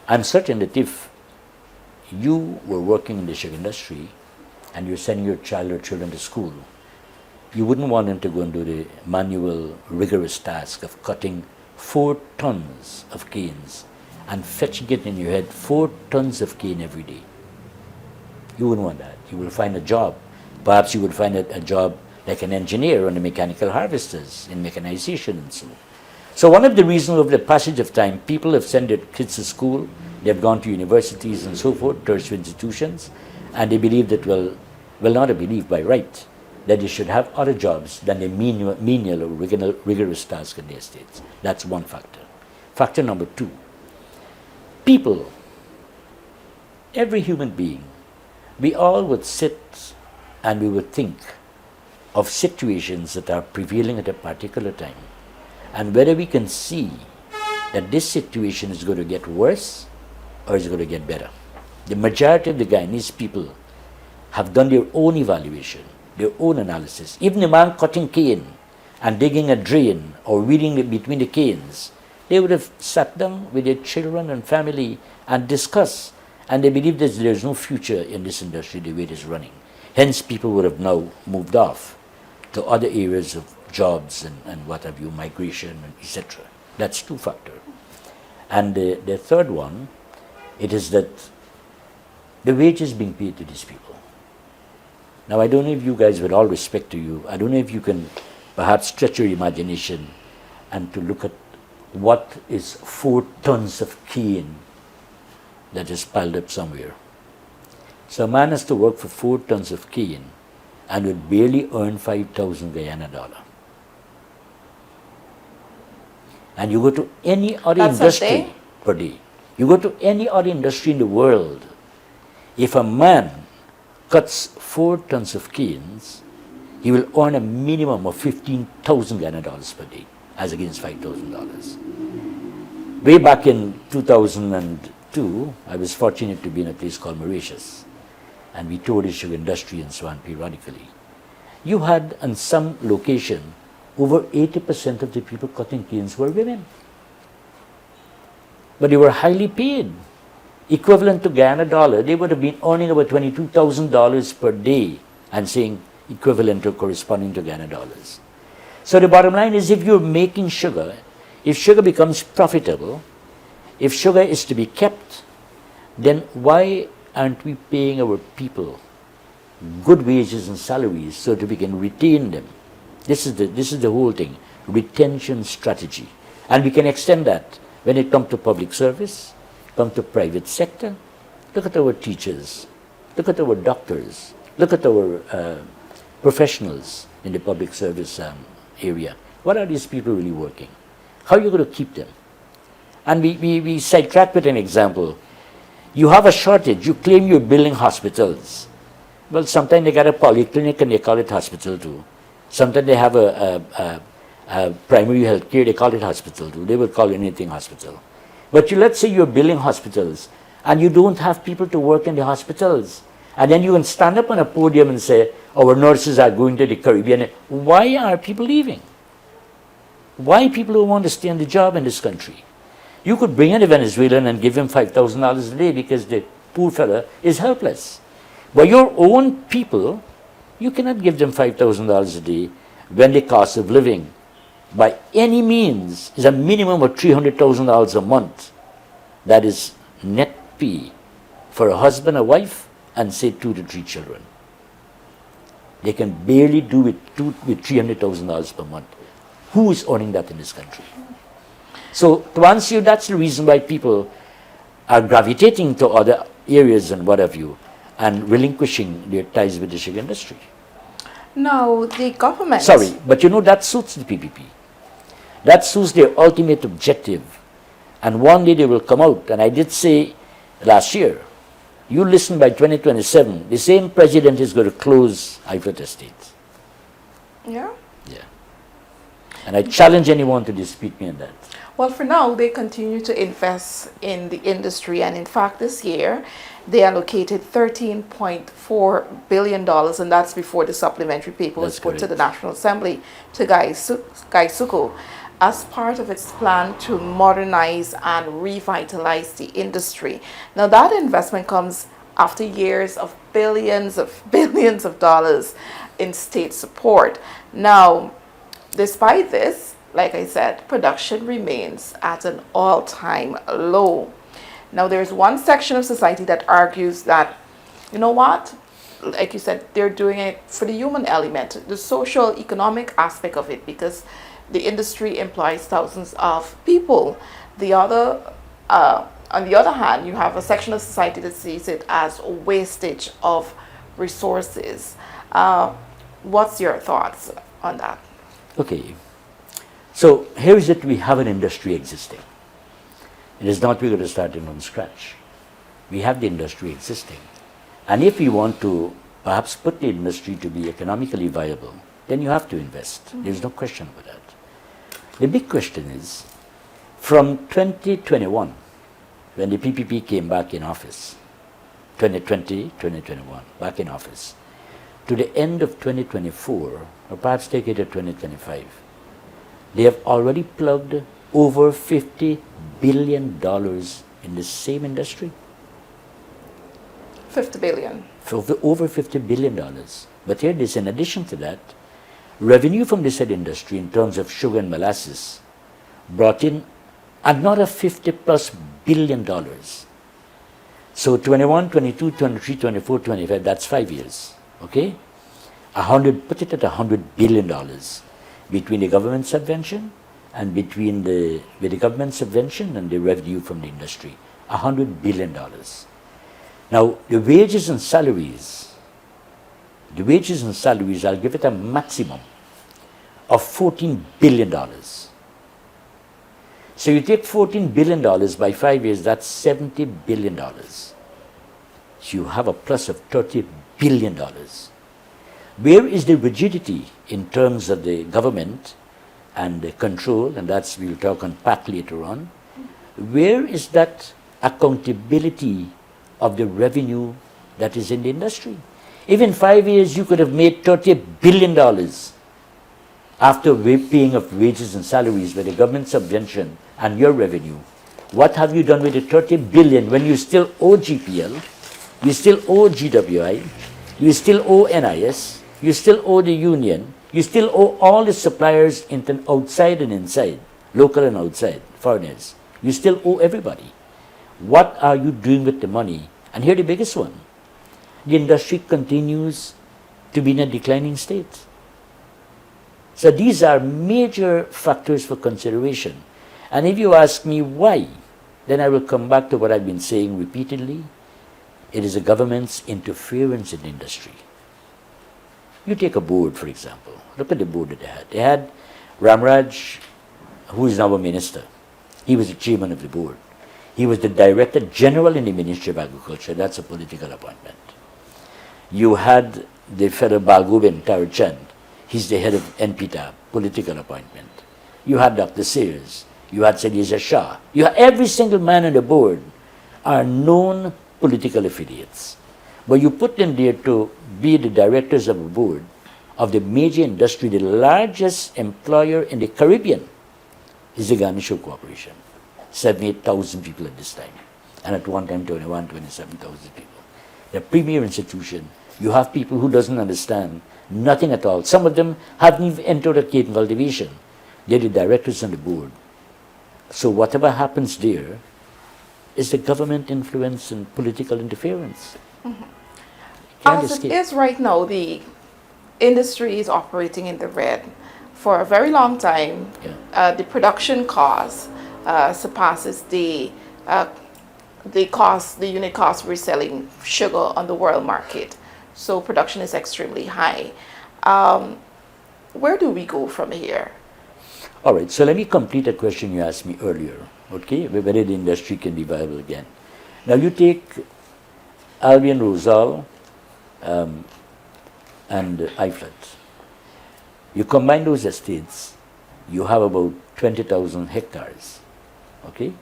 I'm certain that if you were working in the sugar industry and you're sending your child or children to school, you wouldn't want them to go and do the manual, rigorous task of cutting 4 tons of canes and fetching it in your head 4 tons of cane every day. You wouldn't want that. You will find a job. Perhaps you would find a job like an engineer on the mechanical harvesters in mechanization and so on. So one of the reasons over the passage of time, people have sent their kids to school, they've gone to universities and so forth, tertiary institutions, and they believe that, well not believe by right, that they should have other jobs than the menial or rigorous task in the estates. That's one factor. Factor number 2, people, every human being, we all would sit and we would think of situations that are prevailing at a particular time, and whether we can see that this situation is going to get worse or is going to get better. The majority of the Guyanese people have done their own evaluation, their own analysis. Even the man cutting cane and digging a drain or weeding between the canes, they would have sat down with their children and family and discussed, and they believe that there is no future in this industry the way it is running. Hence, people would have now moved off to other areas of jobs and what have you, migration, and etc. That's 2 factors. And the third one, it is that the wages being paid to these people. Now, I don't know if you guys, with all respect to you, I don't know if you can perhaps stretch your imagination and to look at what is 4 tons of cane that is piled up somewhere. So a man has to work for 4 tons of cane and would barely earn 5,000 Guyana dollar. And you go to any other industry per day. You go to any other industry in the world, if a man cuts 4 tons of canes, he will earn a minimum of 15,000 Guyana dollars per day, as against $5,000. Way back in 2002, I was fortunate to be in a place called Mauritius, and we toured the sugar industry and so on periodically. You had, on some location, over 80% of the people cutting canes were women. But they were highly paid. Equivalent to Guyana dollar, they would have been earning about $22,000 per day. I'm saying equivalent or corresponding to Guyana dollars. So the bottom line is, if you're making sugar, If sugar becomes profitable, if sugar is to be kept, then why aren't we paying our people good wages and salaries so that we can retain them? This is the whole thing, retention strategy. And we can extend that when it comes to public service, come to private sector. Look at our teachers, look at our doctors, look at our professionals in the public service area. What are these people really working? How are you going to keep them? And we sidetrack with an example. You have a shortage, you claim you're building hospitals. Well, sometimes they got a polyclinic and they call it hospital too. Sometimes they have a primary health care, they call it hospital too. They will call anything hospital. But let's say you're building hospitals and you don't have people to work in the hospitals. And then you can stand up on a podium and say, our nurses are going to the Caribbean. Why are people leaving? Why people don't want to stay on the job in this country? You could bring in a Venezuelan and give him $5,000 a day because the poor fella is helpless. But your own people, you cannot give them $5,000 a day when the cost of living by any means is a minimum of $300,000 a month. That is net pay for a husband, a wife, and say 2 to 3 children. They can barely do it with $300,000 per month. Who is earning that in this country? So to answer you, that's the reason why people are gravitating to other areas and what have you, and relinquishing their ties with the sugar industry. No, the government... Sorry, but that suits the PPP. That suits their ultimate objective. And one day they will come out, and I did say last year, you listen, by 2027, the same president is going to close Ifrit Estate. Yeah? Yeah. And I challenge anyone to dispute me on that. Well, for now, they continue to invest in the industry, and in fact, this year, they allocated $13.4 billion, and that's before the supplementary paper was put to the National Assembly, to Gaisuku, as part of its plan to modernize and revitalize the industry. Now, that investment comes after years of billions of dollars in state support. Now, despite this, like I said, production remains at an all-time low. Now, there's one section of society that argues that, you know what, like you said, they're doing it for the human element, the social, economic aspect of it, because the industry employs thousands of people. The other, on the other hand, you have a section of society that sees it as wastage of resources. What's your thoughts on that? Okay. So here is it, we have an industry existing. It is not we're going to start it from scratch. We have the industry existing. And if you want to perhaps put the industry to be economically viable, then you have to invest. Mm-hmm. There's no question about that. The big question is, from 2021, when the PPP came back in office, 2020, 2021, back in office, to the end of 2024, or perhaps take it to 2025, they have already plugged over $50 billion in the same industry. 50 billion. For over $50 billion. But here it is, in addition to that, revenue from this said industry in terms of sugar and molasses brought in another $50+ billion. So 21, 22, 23, 24, 25, that's 5 years. Okay? Put it at $100 billion between the government subvention and between with the government subvention and the revenue from the industry. $100 billion. Now, the wages and salaries, I'll give it a maximum of $14 billion. So you take $14 billion by 5 years, that's $70 billion. So you have a plus of $30 billion. Where is the rigidity in terms of the government and the control, and that's, we'll talk on PAC later on. Where is that accountability of the revenue that is in the industry? If in 5 years you could have made $30 billion after paying of wages and salaries with the government subvention and your revenue, what have you done with the $30 billion when you still owe GPL, you still owe GWI, you still owe NIS, you still owe the union, you still owe all the suppliers outside and inside, local and outside, foreigners. You still owe everybody. What are you doing with the money? And here the biggest one. The industry continues to be in a declining state. So these are major factors for consideration. And if you ask me why, then I will come back to what I've been saying repeatedly. It is the government's interference in the industry. You take a board, for example. Look at the board that they had. They had Ramraj, who is now a minister. He was the chairman of the board. He was the director general in the Ministry of Agriculture. That's a political appointment. You had the fellow Balgobin Tarachand. He's the head of NPTA, political appointment. You had Dr. Sears. You had Sadiza Shah. You had every single man on the board are known political affiliates. But you put them there to be the directors of a board of the major industry. The largest employer in the Caribbean is the Guyana Sugar Corporation. 78,000 people at this time. And at one time, 27,000 people. The premier institution. You have people who doesn't understand nothing at all. Some of them haven't even entered a cane cultivation. They're the directors on the board. So whatever happens there is the government influence and political interference. Mm-hmm. Can't As escape. it is right now, the industry is operating in the red for a very long time. Yeah. The production cost surpasses the cost, the unit cost of reselling sugar on the world market. So production is extremely high. Where do we go from here? All right, so let me complete a question you asked me earlier, okay, whether the industry can be viable again. Now you take Albion Rosal and Iflat. You combine those estates, you have about 20,000 hectares, okay?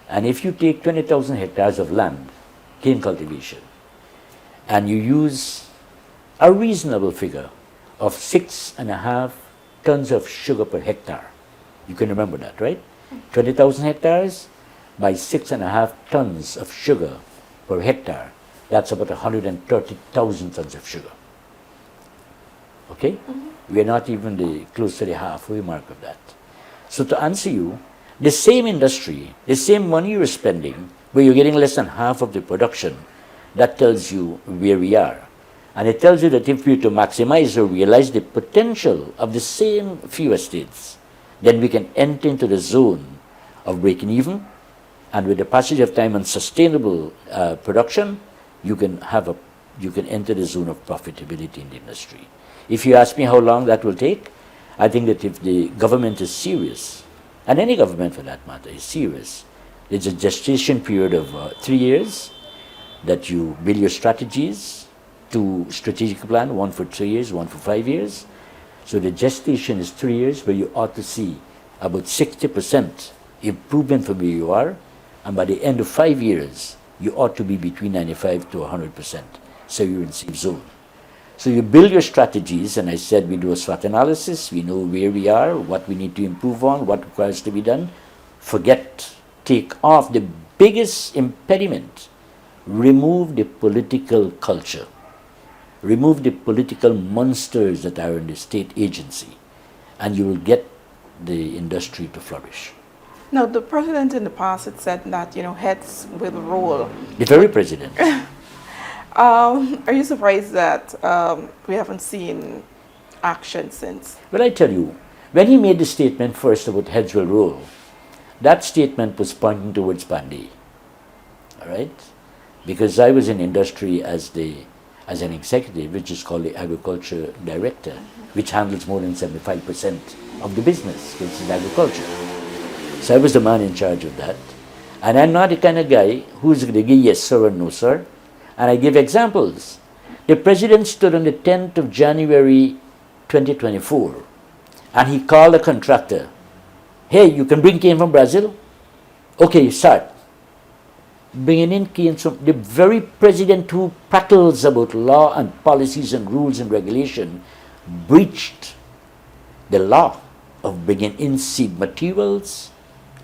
And if you take 20,000 hectares of land, cane cultivation, and you use a reasonable figure of 6.5 tons of sugar per hectare. You can remember that, right? 20,000 hectares by 6.5 tons of sugar per hectare. That's about 130,000 tons of sugar. Okay? Mm-hmm. We are not even close to the halfway mark of that. So to answer you, the same industry, the same money you're spending, where you're getting less than half of the production, that tells you where we are. And it tells you that if we are to maximize or realize the potential of the same few estates, then we can enter into the zone of breaking even, and with the passage of time and sustainable production, you can enter the zone of profitability in the industry. If you ask me how long that will take, I think that if the government is serious, and any government for that matter is serious, there's a gestation period of 3 years that you build your strategies, 2 strategic plan, 1 for 3 years, 1 for 5 years. So the gestation is 3 years, where you ought to see about 60% improvement from where you are, and by the end of 5 years, you ought to be between 95 to 100%. So you're in safe zone. So you build your strategies, and I said we do a SWOT analysis, we know where we are, what we need to improve on, what requires to be done. Take off the biggest impediment, remove the political culture. Remove the political monsters that are in the state agency, and you will get the industry to flourish. Now, the president in the past had said that, heads will roll. The very president. Are you surprised that we haven't seen action since? Well, I tell you, when he made the statement first about heads will roll, that statement was pointing towards Panday. All right? Because I was in industry as an executive, which is called the agriculture director, which handles more than 75% of the business, which is agriculture. So I was the man in charge of that. And I'm not the kind of guy who's going to give yes sir or no sir. And I give examples. The president stood on the 10th of January 2024, and he called a contractor. Hey, you can bring cane from Brazil? Okay, start. Bringing in canes from the very president who prattles about law and policies and rules and regulation breached the law of bringing in seed materials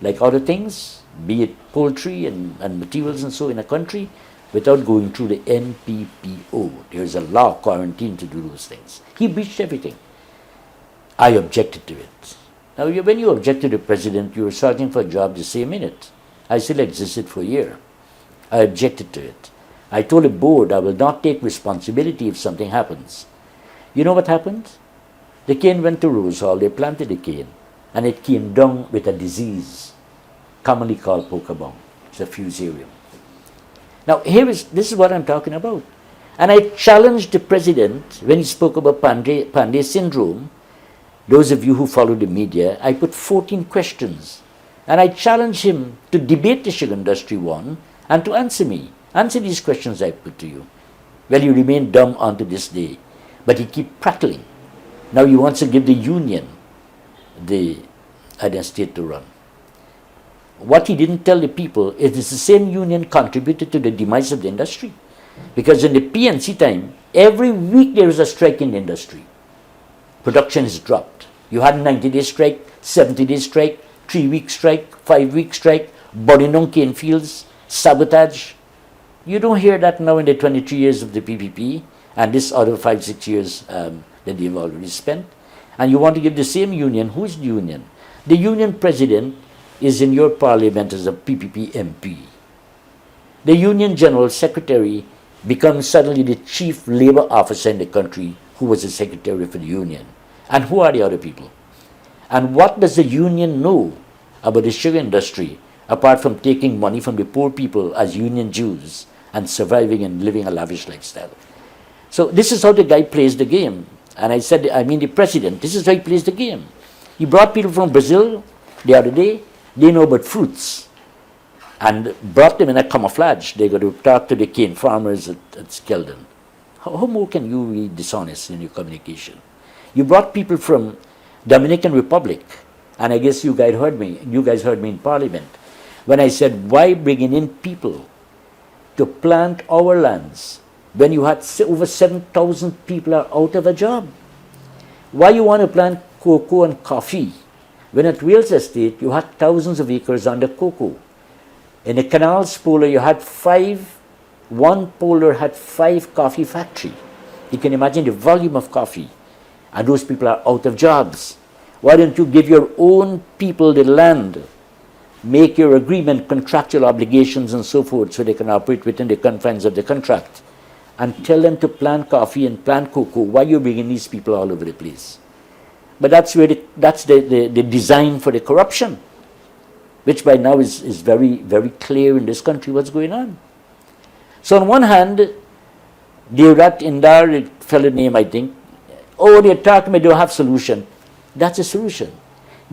like other things, be it poultry and materials and so in a country, without going through the NPPO. There's a law quarantine to do those things. He breached everything. I objected to it. Now, when you object to the president, you're searching for a job the same minute. I still existed for a year. I objected to it. I told the board I will not take responsibility if something happens. You know what happened? The cane went to Rose Hall, they planted the cane, and it came down with a disease commonly called poker bung. It's a fusarium. Now, this is what I'm talking about. And I challenged the president when he spoke about Panday syndrome. Those of you who follow the media, I put 14 questions. And I challenged him to debate the sugar industry one and to answer me. Answer these questions I put to you. Well, he remained dumb unto this day. But he keep prattling. Now he wants to give the union the state to run. What he didn't tell the people is it's the same union contributed to the demise of the industry. Because in the PNC time, every week there is a strike in the industry. Production is dropped. You had a 90-day strike, 70-day strike, 3-week strike, 5-week strike, burning down cane fields, sabotage. You don't hear that now in the 23 years of the PPP and this other 5-6 years that they've already spent. And you want to give the same union. Who is the union? The union president is in your parliament as a PPP MP. The union general secretary becomes suddenly the chief labor officer in the country who was the secretary for the union. And who are the other people? And what does the union know about the sugar industry apart from taking money from the poor people as union Jews and surviving and living a lavish lifestyle? So this is how the guy plays the game. And I said, the president, this is how he plays the game. He brought people from Brazil the other day. They know about fruits. And brought them in a camouflage. They got to talk to the cane farmers at Skeldon. How more can you be dishonest in your communication? You brought people from Dominican Republic. And I guess you guys heard me in Parliament. When I said, why bringing in people to plant our lands when you had over 7,000 people are out of a job? Why you want to plant cocoa and coffee when at Wales Estate you had thousands of acres under cocoa? In the Canals Polar you had one polar had 5 coffee factories. You can imagine the volume of coffee. And those people are out of jobs. Why don't you give your own people the land? Make your agreement, contractual obligations and so forth so they can operate within the confines of the contract. And tell them to plant coffee and plant cocoa. Why are you bringing these people all over the place? But that's the design for the corruption, which by now is very, very clear in this country what's going on. So on one hand, Devrat Indar, a fellow name I think, they're talking about they don't have solution. That's a solution.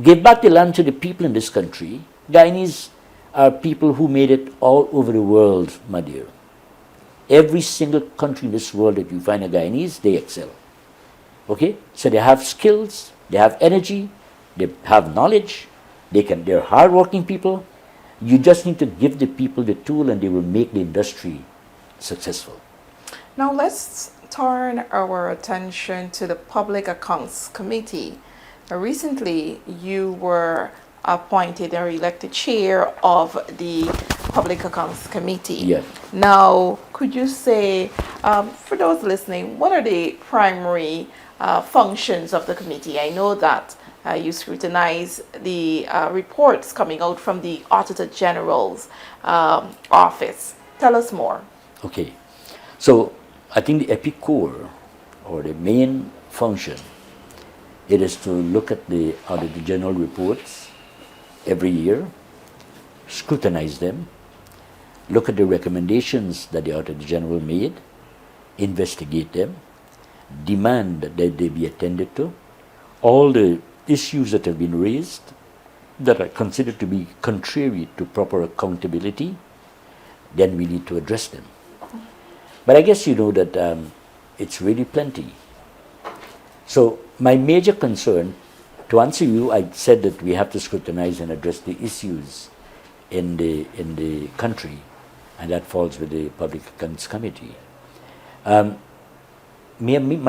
Give back the land to the people in this country. Guyanese are people who made it all over the world, my dear. Every single country in this world that you find a Guyanese, they excel. Okay? So they have skills, they have energy, they have knowledge, they're hardworking people. You just need to give the people the tool and they will make the industry successful. Now let's turn our attention to the Public Accounts Committee. Recently, you were appointed or elected chair of the Public Accounts Committee. Yes. Now, could you say, for those listening, what are the primary functions of the committee? I know that you scrutinize the reports coming out from the Auditor General's office. Tell us more. Okay. So, I think the epic core, or the main function, it is to look at the Auditor General reports every year, scrutinize them, look at the recommendations that the Auditor General made, investigate them, demand that they be attended to, all the issues that have been raised that are considered to be contrary to proper accountability, then we need to address them. But I guess you know that it's really plenty. So my major concern, to answer you, I said that we have to scrutinize and address the issues in the country, and that falls with the Public Accounts Committee. My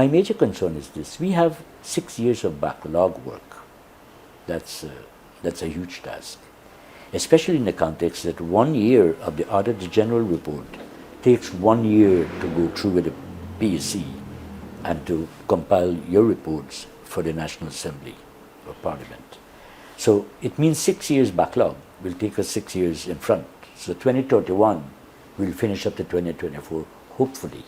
major concern is this: we have 6 years of backlog work. That's a huge task, especially in the context that 1 year of the Auditor General report takes 1 year to go through with the PSC and to compile your reports for the National Assembly or Parliament. So it means 6 years backlog will take us 6 years in front. So 2031 will finish up to 2024, hopefully.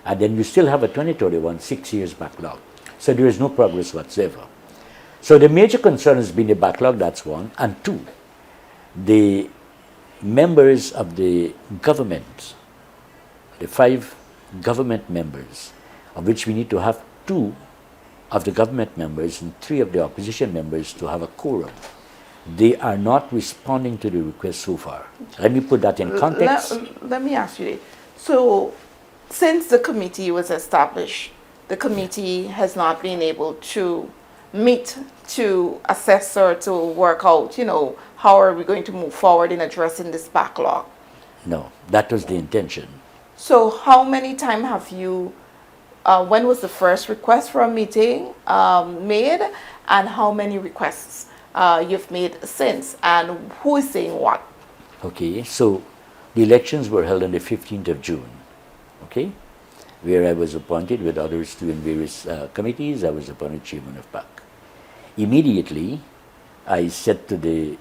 And then you still have a 2031, 6 years backlog. So there is no progress whatsoever. So the major concern has been the backlog, that's one. And two, the members of the government, the 5 government members, of which we need to have 2 of the government members and 3 of the opposition members to have a quorum. They are not responding to the request so far. Let me put that in context. Let me ask you, so since the committee was established, the committee has not been able to meet to assess or to work out, how are we going to move forward in addressing this backlog? No, that was the intention. So how many times have you, when was the first request for a meeting made, and how many requests you've made since, and who is saying what? Okay, so the elections were held on the 15th of June, okay, where I was appointed with others too in various committees. I was appointed chairman of PAC. Immediately, I said to the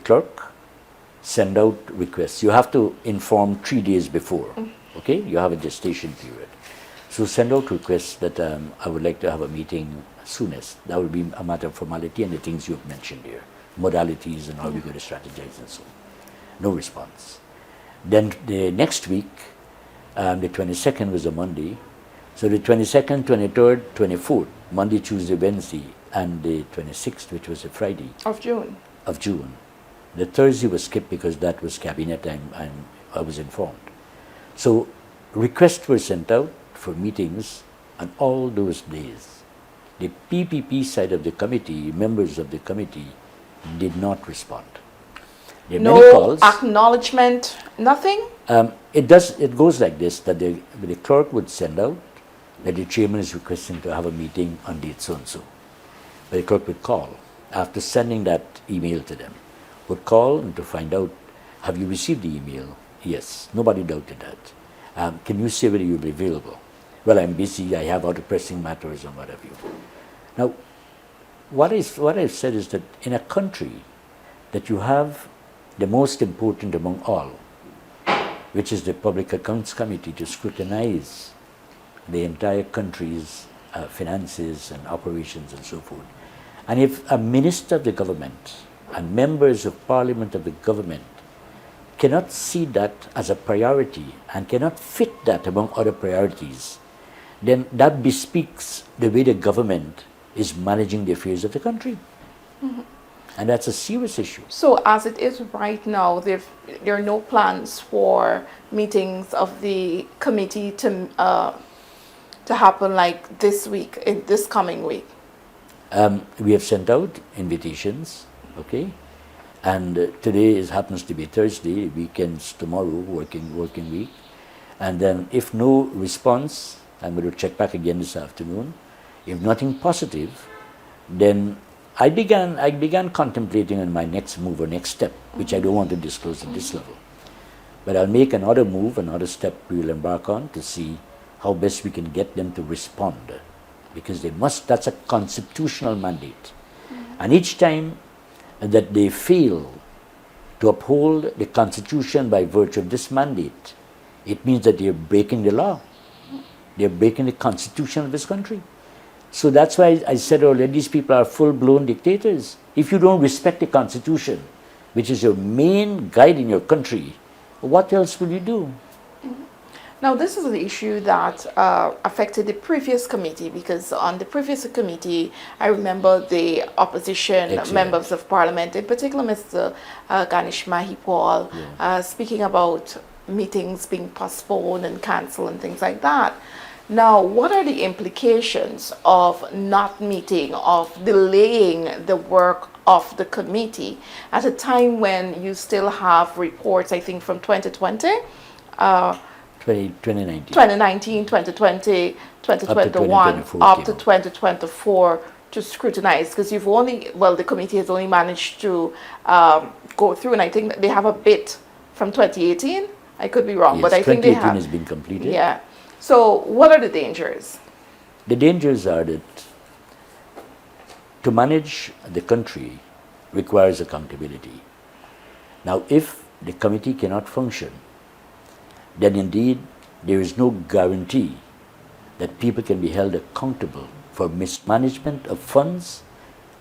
clerk, send out requests. You have to inform 3 days before, okay? You have a gestation period. So send out requests that I would like to have a meeting soonest. That would be a matter of formality and the things you have mentioned here, modalities and how we're going to strategize and so on. No response. Then the next week, the 22nd was a Monday. So the 22nd, 23rd, 24th, Monday, Tuesday, Wednesday, and the 26th, which was a Friday. Of June. Of June. The Thursday was skipped because that was cabinet time and I was informed. So requests were sent out for meetings on all those days. The PPP side of the committee, members of the committee, did not respond. There are many No calls. acknowledgement, nothing? It goes like this, that the clerk would send out that the chairman is requesting to have a meeting on date so-and-so. But the clerk would call, after sending that email to them, would call and to find out, have you received the email? Yes, nobody doubted that. Can you say whether you'll be available? Well, I'm busy, I have other pressing matters and what have you. Now, what I've said is that in a country that you have the most important among all, which is the Public Accounts Committee, to scrutinize the entire country's finances and operations and so forth. And if a minister of the government and members of parliament of the government cannot see that as a priority and cannot fit that among other priorities, then that bespeaks the way the government is managing the affairs of the country. And that's a serious issue. So as it is right now, there are no plans for meetings of the committee to happen like this week, in this coming week? We have sent out invitations, okay? And today happens to be Thursday, weekends tomorrow, working week. And then if no response, I'm going to check back again this afternoon. If nothing positive, then I began contemplating on my next move or next step, which I don't want to disclose at this level. But I'll make another move, another step we will embark on to see how best we can get them to respond. Because that's a constitutional mandate. And each time that they fail to uphold the Constitution by virtue of this mandate, it means that they're breaking the law. They're breaking the Constitution of this country. So that's why I said earlier, these people are full-blown dictators. If you don't respect the Constitution, which is your main guide in your country, what else will you do? Now, this is an issue that affected the previous committee, because on the previous committee, I remember the opposition members of parliament, in particular Mr. Ganesh Mahipal, speaking about meetings being postponed and cancelled and things like that. Now, what are the implications of not meeting, of delaying the work of the committee at a time when you still have reports, I think, from 2020? 2019. 2019, 2020, 2021, up to 2024 to scrutinize, because you've only, well, the committee has only managed to go through, and I think that they have a bit from 2018. I could be wrong, Yes, but I think they have. 2018 has been completed. Yeah. So what are the dangers? The dangers are that to manage the country requires accountability. Now, if the committee cannot function, then indeed there is no guarantee that people can be held accountable for mismanagement of funds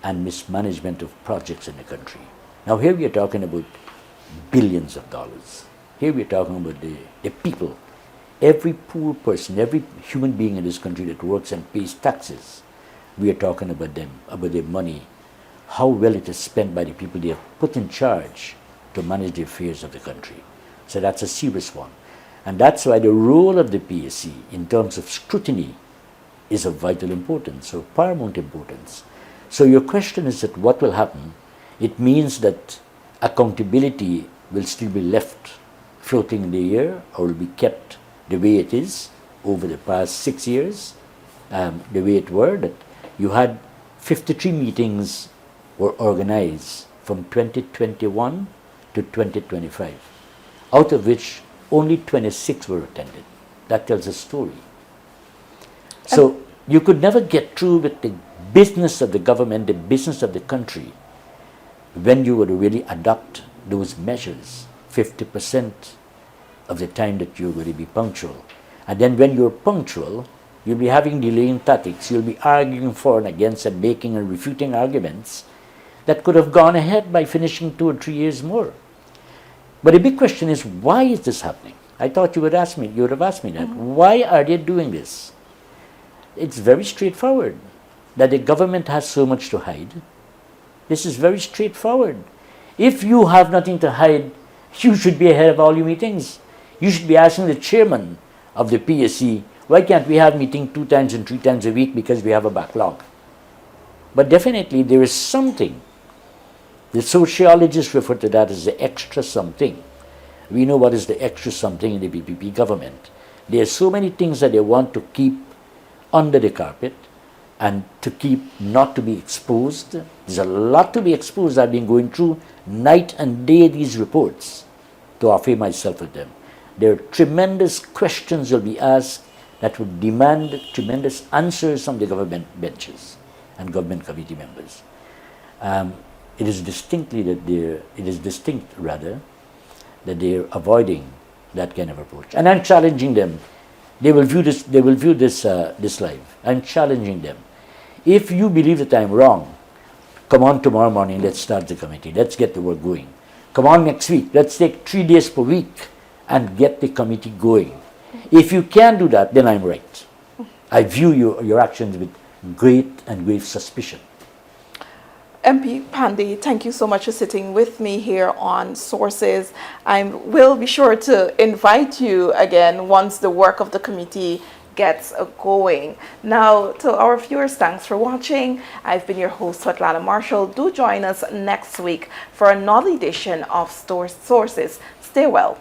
and mismanagement of projects in the country. Now, here we are talking about billions of dollars. Here we are talking about the people. Every poor person, every human being in this country that works and pays taxes, we are talking about them, about their money, how well it is spent by the people they have put in charge to manage the affairs of the country. So that's a serious one. And that's why the role of the PSC in terms of scrutiny is of vital importance, or paramount importance. So your question is that what will happen? It means that accountability will still be left floating in the air, or will be kept the way it is over the past 6 years, the way it were, that you had 53 meetings were organized from 2021 to 2025, out of which only 26 were attended. That tells a story. So you could never get through with the business of the government, the business of the country, when you were to really adopt those measures, 50% of the time that you're going to be punctual. And then when you're punctual, you'll be having delaying tactics, you'll be arguing for and against and making and refuting arguments that could have gone ahead by finishing 2 or 3 years more. But the big question is, why is this happening? I thought you would have asked me that. Why are they doing this? It's very straightforward, that the government has so much to hide. This is very straightforward. If you have nothing to hide, you should be ahead of all your meetings. You should be asking the chairman of the PSC, why can't we have meeting 2 times and 3 times a week because we have a backlog? But definitely there is something. The sociologists refer to that as the extra something. We know what is the extra something in the PPP government. There are so many things that they want to keep under the carpet and to keep not to be exposed. There's a lot to be exposed. I've been going through night and day these reports to avail myself with them. There are tremendous questions will be asked that would demand tremendous answers from the government benches and government committee members. It is distinct that they're avoiding that kind of approach. And I'm challenging them. They will view this live. I'm challenging them. If you believe that I'm wrong, come on tomorrow morning, let's start the committee. Let's get the work going. Come on next week. Let's take 3 days per week and get the committee going. If you can do that, then I'm right. I view your actions with great and grave suspicion. MP Panday, thank you so much for sitting with me here on Sources. I will be sure to invite you again once the work of the committee gets going. Now, to our viewers, thanks for watching. I've been your host, Svetlana Marshall. Do join us next week for another edition of Sources. Stay well.